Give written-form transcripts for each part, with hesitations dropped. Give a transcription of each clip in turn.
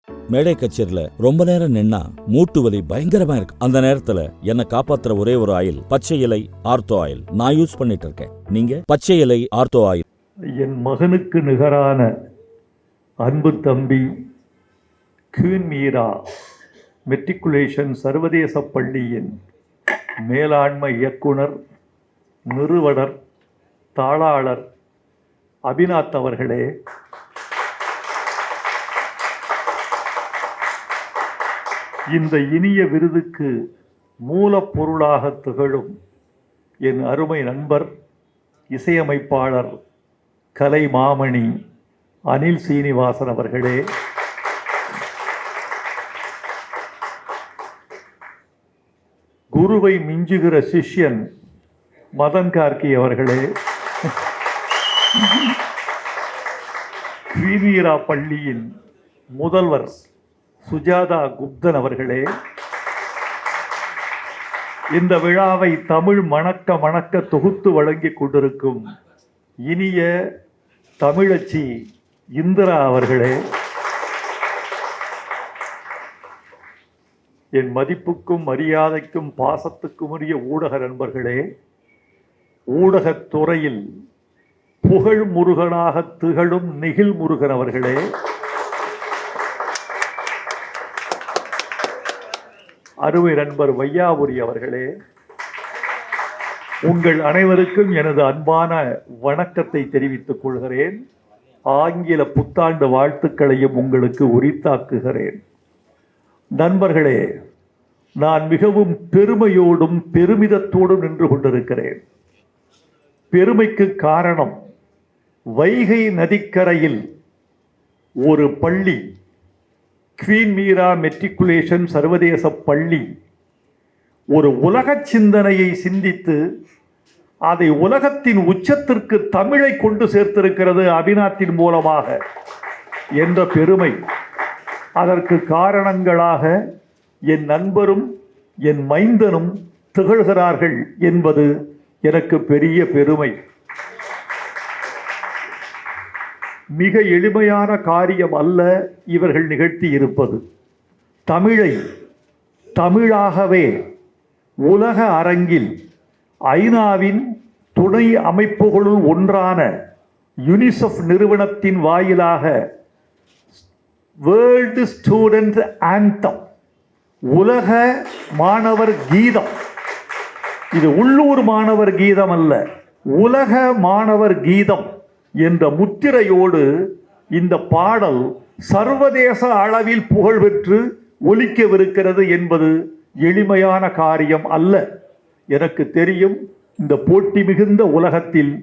மேடை கச்சேரியில ரொம்ப நேரம் நின்னா மூட்டு வலி பயங்கரமா இருக்கு. அந்த நேரத்துல என்ன காப்பாத்துற ஒரே ஒரு ஆயில் பச்சை இலை ஆர்த்தோ ஆயில் நான் யூஸ் பண்ணிட்டு இருக்கேன். நீங்க பச்சை இலை ஆர்த்தோ ஆயில். என் மகனுக்கு நிகரான அன்பு தம்பி குவீன் மீரா மெட்ரிகுலேஷன் சர்வதேச பள்ளியின் மேலாண்மை இயக்குனர், நிறுவனர், தாளாளர் அபிநாத் அவர்களே, இந்த இனிய விருதுக்கு மூலப்பொருளாக திகழும் என் அருமை நண்பர், இசையமைப்பாளர், கலை மாமணி அனில் சீனிவாசன் அவர்களே, குருவை மிஞ்சுகிற சிஷ்யன் மதன் கார்கி அவர்களே, குவீன் பள்ளியின் முதல்வர் சுஜாதா குப்தன் அவர்களே, இந்த விழாவை தமிழ் மணக்க மணக்க தொகுத்து வழங்கி கொண்டிருக்கும் இனிய தமிழச்சி இந்திரா அவர்களே, என் மதிப்புக்கும் மரியாதைக்கும் பாசத்துக்கும் உரிய ஊடக நண்பர்களே, ஊடகத் துறையில் புகழ் முருகனாக திகழும் நெகிழ் முருகன் அவர்களே, அருமை நண்பர் வையாபுரி அவர்களே, உங்கள் அனைவருக்கும் எனது அன்பான வணக்கத்தை தெரிவித்துக் கொள்கிறேன். ஆங்கில புத்தாண்டு வாழ்த்துக்களையும் உங்களுக்கு உரித்தாக்குகிறேன். நண்பர்களே, நான் மிகவும் பெருமையோடும் பெருமிதத்தோடும் நின்று கொண்டிருக்கிறேன். பெருமைக்கு காரணம், வைகை நதிக்கரையில் ஒரு பள்ளி, குவீன் மீரா மெட்ரிகுலேஷன் சர்வதேச பள்ளி, ஒரு உலக சிந்தனையை சிந்தித்து அதை உலகத்தின் உச்சத்திற்கு தமிழை கொண்டு சேர்த்திருக்கிறது அபிநாத்தின் மூலமாக என்ற பெருமை. அதற்கு காரணங்களாக என் நண்பரும் என் மைந்தனும் திகழ்கிறார்கள் என்பது எனக்கு பெரிய பெருமை. மிக எளிமையான காரியம் அல்ல இவர்கள் நிகழ்த்தி இருப்பது. தமிழை தமிழாகவே உலக அரங்கில் ஐநாவின் துணை அமைப்புகளுள் ஒன்றான யுனிசெஃப் நிறுவனத்தின் வாயிலாக வேர்ல்டு ஸ்டூடெண்ட் ஆந்தம், உலக மாணவர் கீதம், இது உள்ளூர் மாணவர் கீதம் அல்ல, உலக மாணவர் கீதம் என்ற முத்திரையோடு இந்த பாடல் சர்வதேச அளவில் புகழ்பெற்று ஒலிக்கவிருக்கிறது என்பது எளிமையான காரியம் அல்ல. எனக்கு தெரியும், இந்த போட்டி மிகுந்த உலகத்தில்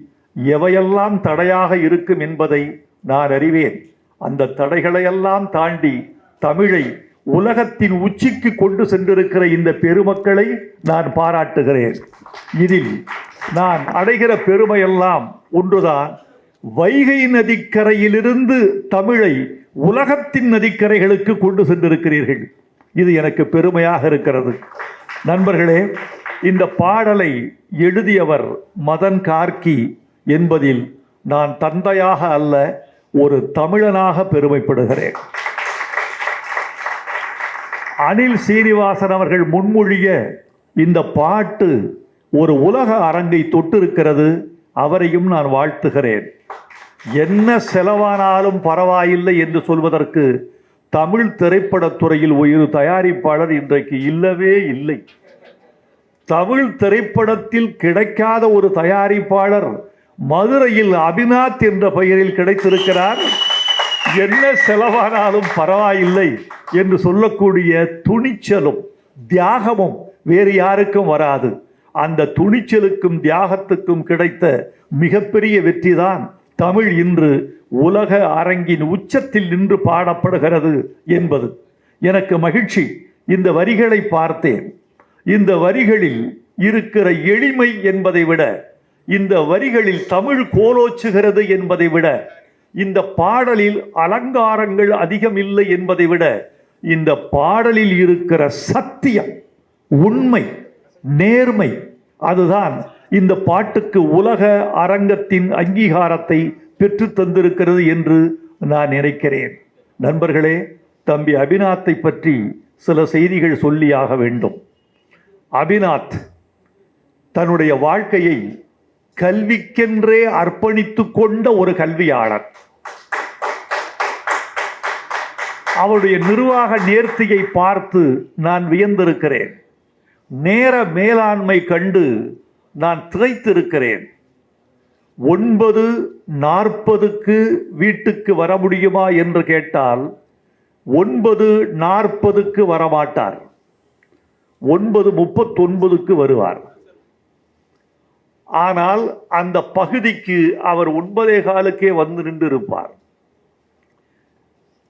எவையெல்லாம் தடையாக இருக்கும் என்பதை நான் அறிவேன். அந்த தடைகளையெல்லாம் தாண்டி தமிழை உலகத்தின் உச்சிக்கு கொண்டு சென்றிருக்கிற இந்த பெருமக்களை நான் பாராட்டுகிறேன். இதில் நான் அடைகிற பெருமையெல்லாம் ஒன்றுதான், வைகை நதிக்கரையிலிருந்து தமிழை உலகத்தின் நதிக்கரைகளுக்கு கொண்டு சென்றிருக்கிறீர்கள். இது எனக்கு பெருமையாக இருக்கிறது. நண்பர்களே, இந்த பாடலை எழுதியவர் மதன் கார்கி என்பதில் நான் தந்தையாக அல்ல, ஒரு தமிழனாக பெருமைப்படுகிறேன். அனில் சீனிவாசன் அவர்கள் முன்மொழிய இந்த பாட்டு ஒரு உலக அரங்கை தொட்டிருக்கிறது. அவரையும் நான் வாழ்த்துகிறேன். என்ன செலவானாலும் பரவாயில்லை என்று சொல்வதற்கு தமிழ் திரைப்படத்துறையில் ஒரு தயாரிப்பாளர் இன்றைக்கு இல்லவே இல்லை. தமிழ் திரைப்படத்தில் கிடைக்காத ஒரு தயாரிப்பாளர் மதுரையில் அபிநாத் என்ற பெயரில் கிடைத்திருக்கிறார். என்ன செலவானாலும் பரவாயில்லை என்று சொல்லக்கூடிய துணிச்சலும் தியாகமும் வேறு யாருக்கும் வராது. அந்த துணிச்சலுக்கும் தியாகத்துக்கும் கிடைத்த மிகப்பெரிய வெற்றிதான் தமிழ் இன்று உலக அரங்கின் உச்சத்தில் நின்று பாடப்படுகிறது என்பது எனக்கு மகிழ்ச்சி. இந்த வரிகளை பார்த்தேன். இந்த வரிகளில் இருக்கிற எளிமை என்பதை விட, இந்த வரிகளில் தமிழ் கோலோச்சுகிறது என்பதை விட, இந்த பாடலில் அலங்காரங்கள் அதிகம் இல்லை என்பதை விட, இந்த பாடலில் இருக்கிற சத்தியம், உண்மை, நேர்மை, அதுதான் இந்த பாட்டுக்கு உலக அரங்கத்தின் அங்கீகாரத்தை பெற்று தந்திருக்கிறது என்று நான் நினைக்கிறேன். நண்பர்களே, தம்பி அபிநாத்தை பற்றி சில செய்திகள் சொல்லியாக வேண்டும். அபிநாத் தன்னுடைய வாழ்க்கையை கல்விக்கென்றே அர்ப்பணித்து கொண்ட ஒரு கல்வியாளர். அவருடைய நிர்வாக நேர்த்தியை பார்த்து நான் வியந்திருக்கிறேன். நேர மேலாண்மை கண்டு நான் திகைத்திருக்கிறேன். 9:40 வீட்டுக்கு வர முடியுமா என்று கேட்டால் 9:40 வரமாட்டார், 9:39 வருவார். ஆனால் அந்த பகுதிக்கு அவர் 9:15 வந்து நின்று இருப்பார்.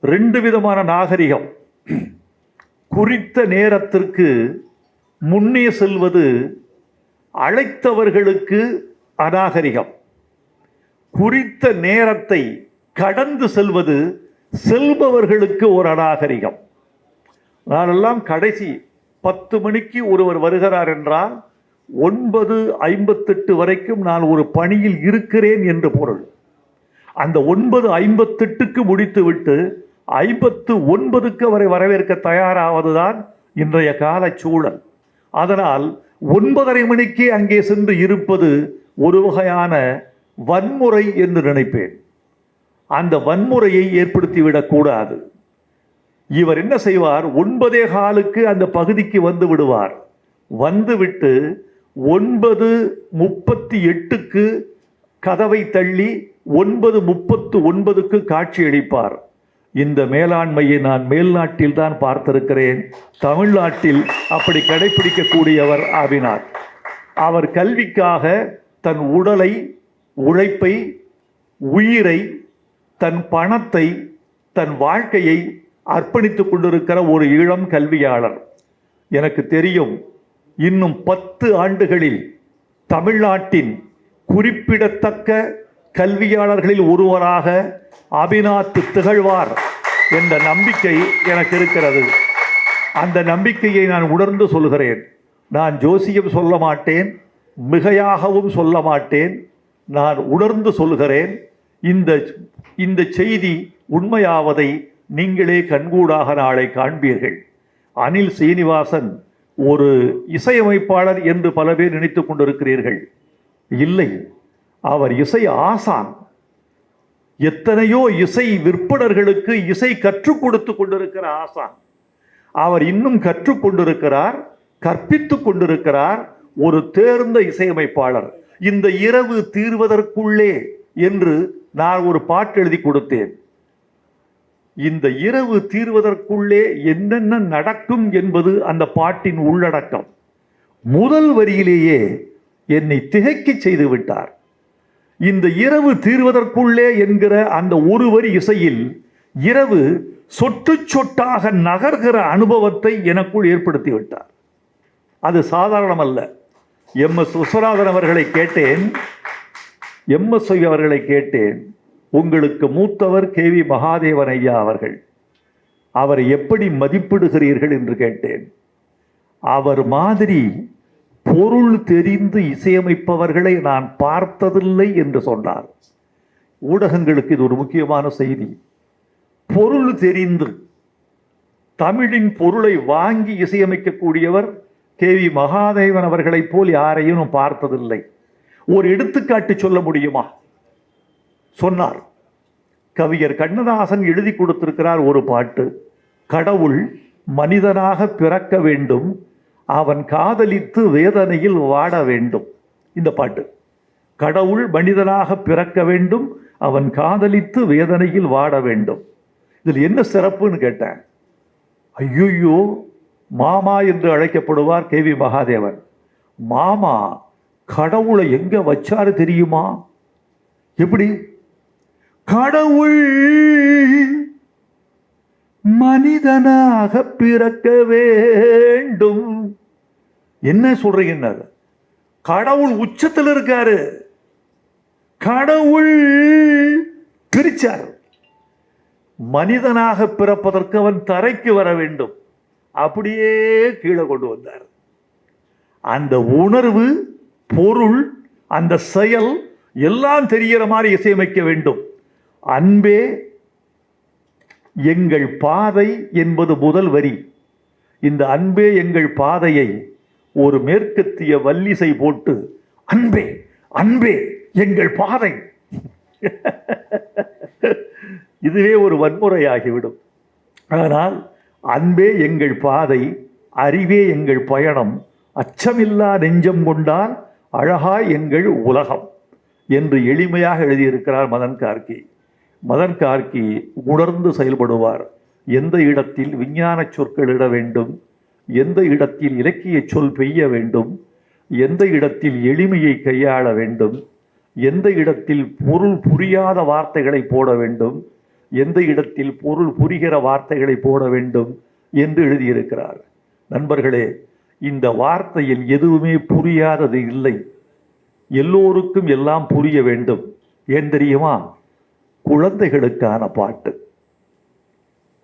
2 விதமான நாகரிகம். குறித்த நேரத்திற்கு முன்னே செல்வது அழைத்தவர்களுக்கு அநாகரிகம். குறித்த நேரத்தை கடந்து செல்வது செல்பவர்களுக்கு ஒரு அநாகரிகம். நானெல்லாம் கடைசி 10 மணிக்கு ஒருவர் வருகிறார் என்றால் 9:58 வரைக்கும் நான் ஒரு பணியில் இருக்கிறேன் என்று பொருள். அந்த 9:58க்கு முடித்துவிட்டு 59க்கு அவரை வரவேற்க தயாராவதுதான் இன்றைய கால சூழல். அதனால் 9:30 மணிக்கே அங்கே சென்று இருப்பது ஒரு வகையான வன்முறை என்று நினைப்பேன். அந்த வன்முறையை ஏற்படுத்திவிடக் கூடாது. இவர் என்ன செய்வார், 9:15க்கு அந்த பகுதிக்கு வந்து விடுவார். வந்துவிட்டு 9:38க்கு கதவை தள்ளி 9:39க்கு காட்சி அளிப்பார். இந்த மேலாண்மையை நான் மேல்நாட்டில் தான் பார்த்திருக்கிறேன். தமிழ்நாட்டில் அப்படி கடைபிடிக்கக்கூடியவர் அபிநாத். அவர் கல்விக்காக தன் உடலை, உழைப்பை, உயிரை, தன் பணத்தை, தன் வாழ்க்கையை அர்ப்பணித்துக் கொண்டிருக்கிற ஒரு இளம் கல்வியாளர். எனக்கு தெரியும், இன்னும் 10 ஆண்டுகளில் தமிழ்நாட்டின் குறிப்பிடத்தக்க கல்வியாளர்களில் ஒருவராக அபிநாத் திகழ்வார் என்ற நம்பிக்கை எனக்கு இருக்கிறது. அந்த நம்பிக்கையை நான் உணர்ந்து சொல்கிறேன். நான் ஜோசியம் சொல்ல மாட்டேன், மிகையாகவும் சொல்ல மாட்டேன். நான் உணர்ந்து சொல்கிறேன். இந்த செய்தி உண்மையாவதை நீங்களே கண்கூடாக நாளை காண்பீர்கள். அனில் சீனிவாசன் ஒரு இசையமைப்பாளர் என்று பல பேர் நினைத்துக் கொண்டிருக்கிறீர்கள். இல்லை, அவர் இசை ஆசான். எத்தனையோ இசை விற்பனர்களுக்கு இசை கற்றுக் கொடுத்து கொண்டிருக்கிற ஆசான். அவர் இன்னும் கற்றுக் கொண்டிருக்கிறார், கற்பித்துக் கொண்டிருக்கிறார். ஒரு தேர்ந்த இசையமைப்பாளர். இந்த இரவு தீர்வதற்குள்ளே என்று நான் ஒரு பாட்டு எழுதி கொடுத்தேன். இந்த இரவு தீர்வதற்குள்ளே என்னென்ன நடக்கும் என்பது அந்த பாட்டின் உள்ளடக்கம். முதல் வரியிலேயே என்னை திகைக்க செய்து விட்டார். இந்த இரவு தீர்வதற்குள்ளே என்கிற அந்த ஒரு வரி இசையில் இரவு சொட்டு சொட்டாக நகர்கிற அனுபவத்தை எனக்குள் ஏற்படுத்தி விட்டார். அது சாதாரணமல்ல. MS விஸ்வநாதன் அவர்களை கேட்டேன், MSI அவர்களை கேட்டேன். உங்களுக்கு மூத்தவர் KV மகாதேவன் ஐயா அவர்கள், அவரை எப்படி மதிப்பிடுகிறீர்கள் என்று கேட்டேன். அவர் மாதிரி பொருள் தெரிந்து இசையமைப்பவர்களை நான் பார்த்ததில்லை என்று சொன்னார். ஊடகங்களுக்கு இது ஒரு முக்கியமான செய்தி. பொருள் தெரிந்து தமிழின் பொருளை வாங்கி இசையமைக்கக்கூடியவர் KV மகாதேவன் அவர்களைப் போல் யாரையும் பார்த்ததில்லை. ஒரு எடுத்துக்காட்டு சொல்ல முடியுமா? சொன்னார். கவிஞர் கண்ணதாசன் எழுதி கொடுத்திருக்கிறார் ஒரு பாட்டு. கடவுள் மனிதனாக பிறக்க வேண்டும், அவன் காதலித்து வேதனையில் வாட வேண்டும். இந்த பாட்டு. கடவுள் மனிதனாக பிறக்க வேண்டும், அவன் காதலித்து வேதனையில் வாட வேண்டும். இதில் என்ன சிறப்புன்னு கேட்டேன். ஐயோ, மாமா என்று அழைக்கப்படுவார் KV மகாதேவன். மாமா கடவுளை எங்க வச்சாரு தெரியுமா? எப்படி? கடவுள் மனிதனாக பிறக்க வேண்டும். என்ன சொல்றீங்க? கடவுள் உச்சத்தில் இருக்காரு. கடவுள் பிரிச்சார். மனிதனாக பிறப்பதற்கு அவன் தரைக்கு வர வேண்டும். அப்படியே கீழே கொண்டு வந்தார். அந்த உணர்வு, பொருள், அந்த செயல் எல்லாம் தெரிகிற மாதிரி இசையமைக்க வேண்டும். அன்பே எங்கள் பாதை என்பது முதல் வரி. இந்த அன்பே எங்கள் பாதையை ஒரு மேற்கத்திய வல்லிசை போட்டு அன்பே அன்பே எங்கள் பாதை இதுவே ஒரு வன்முறையாகிவிடும். ஆனால் அன்பே எங்கள் பாதை, அறிவே எங்கள் பயணம், அச்சமில்லா நெஞ்சம் கொண்டால் அழகாய் எங்கள் உலகம் என்று எளிமையாக எழுதியிருக்கிறார் மதன் கார்கி. மதன் கார்கி உணர்ந்து செயல்படுவார். எந்த இடத்தில் விஞ்ஞான சொற்கள் இட வேண்டும், எந்த இடத்தில் இலக்கிய சொல் பெய்ய வேண்டும், எந்த இடத்தில் எளிமையை கையாள வேண்டும், எந்த இடத்தில் பொருள் புரியாத வார்த்தைகளை போட வேண்டும், எந்த இடத்தில் பொருள் புரிகிற வார்த்தைகளை போட வேண்டும் என்று எழுதியிருக்கிறார். நண்பர்களே, இந்த வார்த்தையில் எதுவுமே புரியாதது இல்லை. எல்லோருக்கும் எல்லாம் புரிய வேண்டும். ஏன் தெரியுமா? குழந்தைகளுக்கான பாட்டு.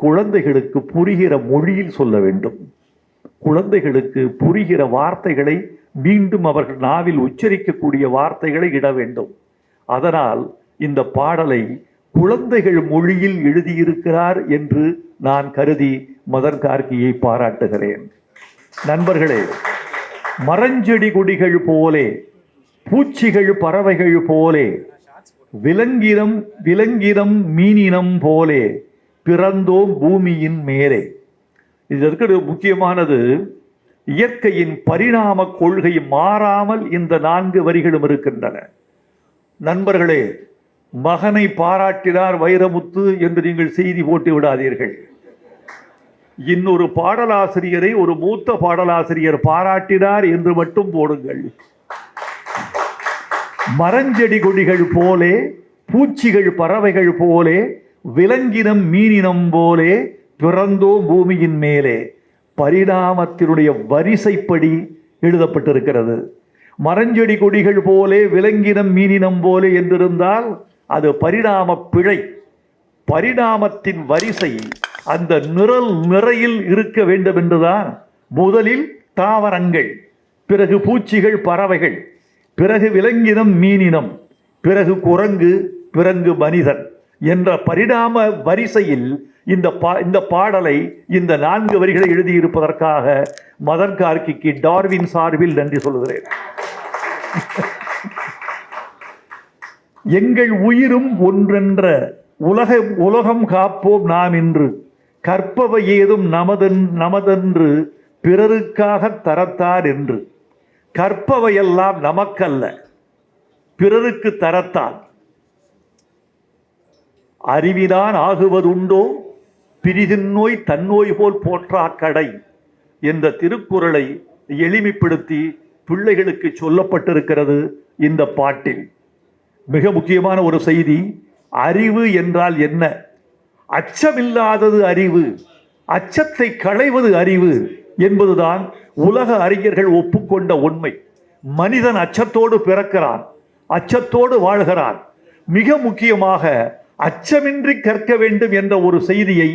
குழந்தைகளுக்கு புரிகிற மொழியில் சொல்ல வேண்டும். குழந்தைகளுக்கு புரிகிற வார்த்தைகளை மீண்டும் அவர்கள் நாவில் உச்சரிக்கக்கூடிய வார்த்தைகளை இட வேண்டும். அதனால் இந்த பாடலை குழந்தைகள் மொழியில் எழுதியிருக்கிறார் என்று நான் கருதி மதன் கார்கியை பாராட்டுகிறேன். நண்பர்களே, மரஞ்செடி கொடிகள் போலே, பூச்சிகள் பறவைகள் போலே, விலங்கினம் மீனினம் போலே பிறந்தோம் பூமியின் மேலே. இதற்கு முக்கியமானது, இயற்கையின் பரிணாம கொள்கை மாறாமல் இந்த 4 வரிகளும் இருக்கின்றன. நண்பர்களே, மகனை பாராட்டினார் வைரமுத்து என்று நீங்கள் செய்தி போட்டு விடாதீர்கள். இன்னொரு பாடலாசிரியரை ஒரு மூத்த பாடலாசிரியர் பாராட்டினார் என்று மட்டும் போடுங்கள். மரஞ்செடி கொடிகள் போலே, பூச்சிகள் பறவைகள் போலே, விலங்கினம் மீனினம் போலே பிறந்தோம் பூமியின் மேலே. பரிணாமத்தினுடைய வரிசைப்படி எழுதப்பட்டிருக்கிறது. மரஞ்செடி கொடிகள் போலே, விலங்கினம் மீனினம் போலே என்றிருந்தால் அது பரிணாம பிழை. பரிணாமத்தின் வரிசை அந்த நிறையில் இருக்க வேண்டும் என்றுதான் முதலில் தாவரங்கள், பிறகு பூச்சிகள் பறவைகள், பிறகு விலங்கினம் மீனினம், பிறகு குரங்கு, பிறகு மனிதன் என்ற பரிணாம வரிசையில் இந்த பாடலை இந்த 4 வரிகளை எழுதியிருப்பதற்காக மதன் கார்கிக்கு டார்வின் சார்பில் நன்றி சொல்கிறேன். எங்கள் உயிரும் ஒன்றென்ற உலகம் காப்போம் நாம் இன்று, கற்பவை ஏதும் நமதென்று பிறருக்காக தரத்தார் என்று. கற்பவையெல்லாம் நமக்கல்ல, பிறருக்கு தரத்தான். அறிவிதான் ஆகுவதுண்டோ பிரிதின்னோய் தன்னோய் போல் போற்றா கடை என்ற திருக்குறளை எளிமைப்படுத்தி பிள்ளைகளுக்கு சொல்லப்பட்டிருக்கிறது இந்த பாட்டில். மிக முக்கியமான ஒரு செய்தி, அறிவு என்றால் என்ன? அச்சமில்லாதது அறிவு, அச்சத்தை களைவது அறிவு என்பதுதான் உலக அறிஞர்கள் ஒப்புக்கொண்ட உண்மை. மனிதன் அச்சத்தோடு பிறக்கிறான், அச்சத்தோடு வாழ்கிறான். மிக முக்கியமாக அச்சமின்றி கற்க வேண்டும் என்ற ஒரு செய்தியை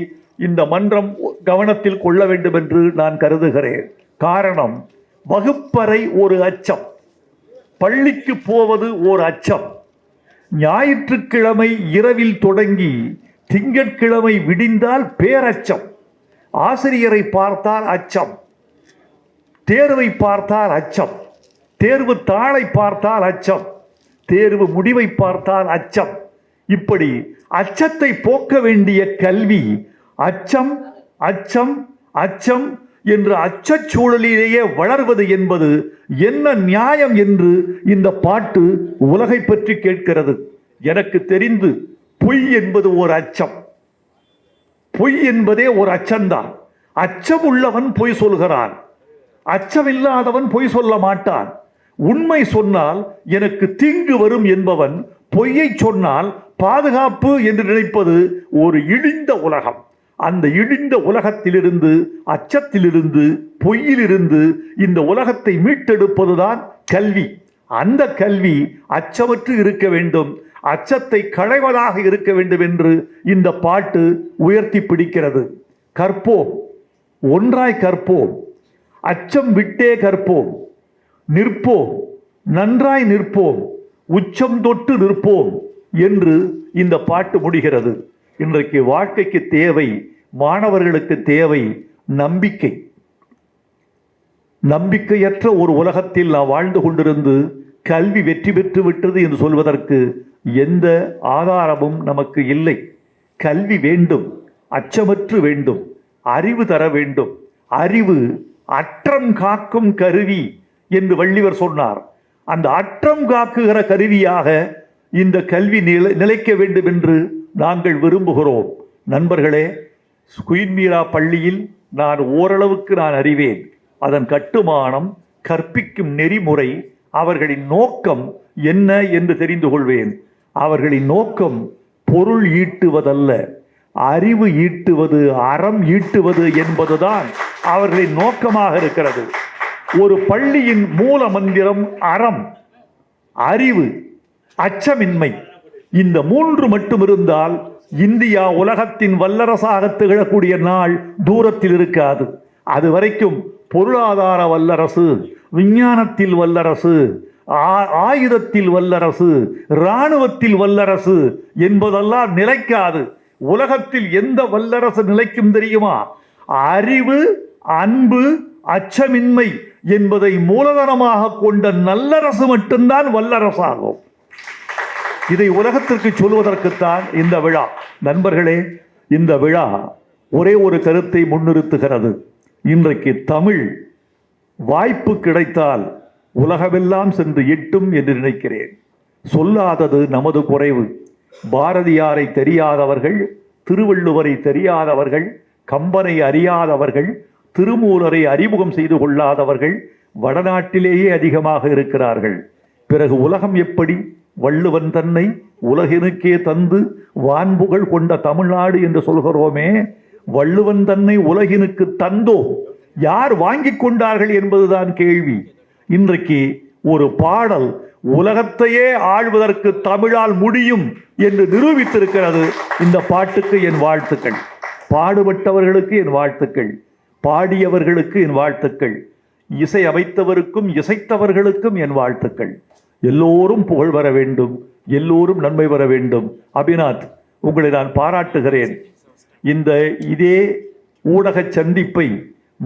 இந்த மன்றம் கவனத்தில் கொள்ள வேண்டும் என்று நான் கருதுகிறேன். காரணம், வகுப்பறை ஒரு அச்சம், பள்ளிக்கு போவது ஓர் அச்சம், ஞாயிற்றுக்கிழமை இரவில் தொடங்கி திங்கட்கிழமை விடிந்தால் பேரச்சம், ஆசிரியரை பார்த்தால் அச்சம், தேர்வை பார்த்தால் அச்சம், தேர்வு தாளை பார்த்தால் அச்சம், தேர்வு முடிவை பார்த்தால் அச்சம். இப்படி அச்சத்தை போக்க வேண்டிய கல்வி அச்சம் அச்சம் அச்சம் என்று அச்சச்சூழலிலேயே வளர்வது என்பது என்ன நியாயம் என்று இந்த பாட்டு உலகை பற்றி கேட்கிறது. எனக்கு தெரிந்து பொய் என்பது ஒரு அச்சம். பொய் என்பதே ஒரு அச்சம்தான். அச்சம் உள்ளவன் பொய் சொல்கிறான், அச்சமில்லாதவன் பொய் சொல்ல மாட்டான். உண்மை சொன்னால் எனக்கு தீங்கு வரும் என்பவன் பொய்யை சொன்னால் பாதுகாப்பு என்று நினைப்பது ஒரு இழிந்த உலகம். அந்த இழிந்த உலகத்திலிருந்து, அச்சத்திலிருந்து, பொய்யிலிருந்து இந்த உலகத்தை மீட்டெடுப்பதுதான் கல்வி. அந்த கல்வி அச்சமற்று இருக்க வேண்டும், அச்சத்தை களைவதாக இருக்க வேண்டும் என்று இந்த பாட்டு உயர்த்தி பிடிக்கிறது. கற்போம், ஒன்றாய் கற்போம், அச்சம் விட்டே கற்போம், நிற்போம், நன்றாய் நிற்போம், உச்சம் தொட்டு நிற்போம் என்று இந்த பாட்டு முடிகிறது. இன்றைக்கு வாழ்க்கைக்கு தேவை, மாணவர்களுக்கு தேவை நம்பிக்கை. நம்பிக்கையற்ற ஒரு உலகத்தில் நாம் வாழ்ந்து கொண்டிருந்து கல்வி வெற்றி பெற்று விட்டது என்று சொல்வதற்கு எந்த ஆதாரமும் நமக்கு இல்லை. கல்வி வேண்டும், அச்சமற்று வேண்டும், அறிவு தர வேண்டும். அறிவு அற்றம் காக்கும் கருவி என்று வள்ளுவர் சொன்னார். அந்த அற்றம் காக்குகிற கருவியாக இந்த கல்வி நிலைக்க வேண்டும் என்று நாங்கள் விரும்புகிறோம். நண்பர்களே, குயின் மீரா பள்ளியில் நான் ஓரளவுக்கு அறிவேன். அதன் கட்டுமானம், கற்பிக்கும் நெறிமுறை, அவர்களின் நோக்கம் என்ன என்று தெரிந்து கொள்வேன். அவர்களின் நோக்கம் பொருள் ஈட்டுவதல்ல, அறிவு ஈட்டுவது, அறம் ஈட்டுவது என்பதுதான் அவர்களின் நோக்கமாக இருக்கிறது. ஒரு பள்ளியின் மூல மந்திரம் அறம், அறிவு, அச்சமின்மை. இந்த மூன்று மட்டும் இருந்தால் இந்தியா உலகத்தின் வல்லரசாக திகழக்கூடிய நாள் தூரத்தில் இருக்காது. அது வரைக்கும் பொருளாதார வல்லரசு, விஞ்ஞானத்தில் வல்லரசு, ஆயுதத்தில் வல்லரசு, இராணுவத்தில் வல்லரசு என்பதெல்லாம் நிலைக்காது. உலகத்தில் எந்த வல்லரசு நிலைக்கும் தெரியுமா? அறிவு, அன்பு, அச்சமின்மை என்பதை மூலதனமாக கொண்ட நல்லரசு மட்டும்தான் வல்லரசாகும். இதை உலகத்திற்கு சொல்வதற்குத்தான் இந்த விழா. நண்பர்களே, இந்த விழா ஒரே ஒரு கருத்தை முன்னிறுத்துகிறது. இன்றைக்கு தமிழ் வாய்ப்பு கிடைத்தால் உலகமெல்லாம் சென்று எட்டும் என்று நினைக்கிறேன். சொல்லாதது நமது குறைவு. பாரதியாரை தெரியாதவர்கள், திருவள்ளுவரை தெரியாதவர்கள், கம்பனை அறியாதவர்கள், திருமூலரை அறிமுகம் செய்து கொள்ளாதவர்கள் வடநாட்டிலேயே அதிகமாக இருக்கிறார்கள். பிறகு உலகம் எப்படி? வள்ளுவன் தன்னை உலகினுக்கே தந்து வான்புகழ் கொண்ட தமிழ்நாடு என்று சொல்கிறோமே, வள்ளுவன் தன்னை உலகினுக்கு தந்தோ, யார் வாங்கி கொண்டார்கள் என்பதுதான் கேள்வி. இன்றைக்கு ஒரு பாடல் உலகத்தையே ஆழ்வதற்கு தமிழால் முடியும் என்று நிரூபித்திருக்கிறது. இந்த பாட்டுக்கு என் வாழ்த்துக்கள். பாடுபட்டவர்களுக்கு என் வாழ்த்துக்கள், பாடியவர்களுக்கு என் வாழ்த்துக்கள், இசை அமைத்தவருக்கும் இசைத்தவர்களுக்கும் என் வாழ்த்துக்கள். எல்லோரும் புகழ் வர வேண்டும், எல்லோரும் நன்மை வர வேண்டும். அபிநாத், உங்களை நான் பாராட்டுகிறேன். இதே ஊடக சந்திப்பை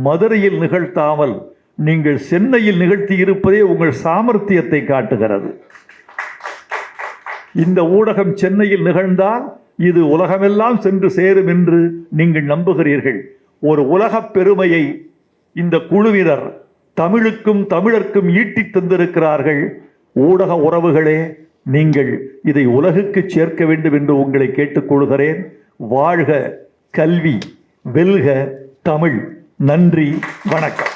மதுரையில் நிகழ்த்தாமல் நீங்கள் சென்னையில் நிகழ்த்தி இருப்பதே உங்கள் சாமர்த்தியத்தை காட்டுகிறது. இந்த ஊடகம் சென்னையில் நிகழ்ந்தால் இது உலகமெல்லாம் சென்று சேரும் என்று நீங்கள் நம்புகிறீர்கள். ஒரு உலகப் பெருமையை இந்த குழுவினர் தமிழுக்கும் தமிழர்க்கும் ஈட்டித் தந்திருக்கிறார்கள். ஊடக உறவுகளே, நீங்கள் இதை உலகுக்கு சேர்க்க வேண்டும் என்று உங்களை கேட்டுக்கொள்கிறேன். வாழ்க கல்வி, வெல்க தமிழ். நன்றி, வணக்கம்.